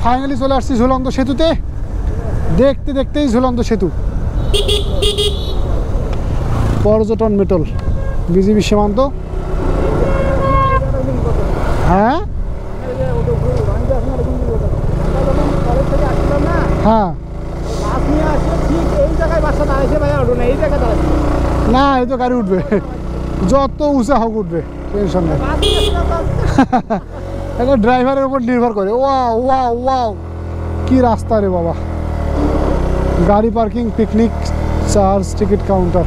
Finally চলে আসছি ঝুলন্ত সেতুতে। দেখতে দেখতেই ঝুলন্ত সেতু, পর্যটন মেটল, বিজিবি সীমান্ত। হ্যাঁ হ্যাঁ, না এই তো গাড়ি উঠবে, যত উঁচা হোক উঠবে, টেনশন নেই। এটা ড্রাইভারের উপর নির্ভর করে। ওয়াও ওয়াও ওয়াও, কি রাস্তা রে বাবা! গাড়ি parking, picnic, charge, ticket counter.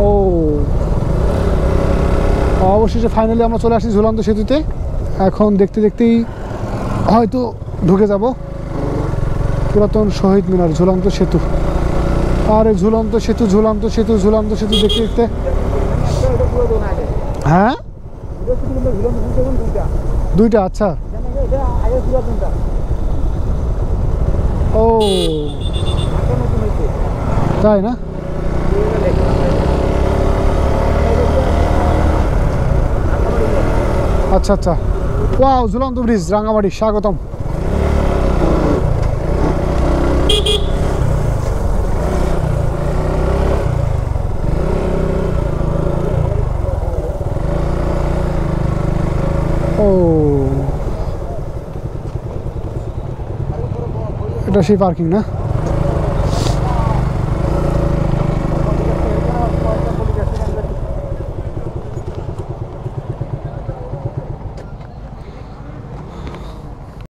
ও অবশেষে ফাইনালি আমরা চলে আসছি ঝুলন্ত সেতুতে। এখন দেখতে দেখতেই হয়তো ঢুকে যাব পুরাতন শহীদ মিনার, ঝুলন্ত সেতু। আর এই ঝুলন্ত সেতু, ঝুলন্ত সেতু, ঝুলন্ত সেতু দেখতে দেখতে, হ্যাঁ দুইটা, আচ্ছা। ও তাই না? আচ্ছা আচ্ছা, ওয়াও, ঝুলন্ত ব্রিজ, রাঙ্গামাটি, স্বাগতম। ও এটা সেই পার্কিং না?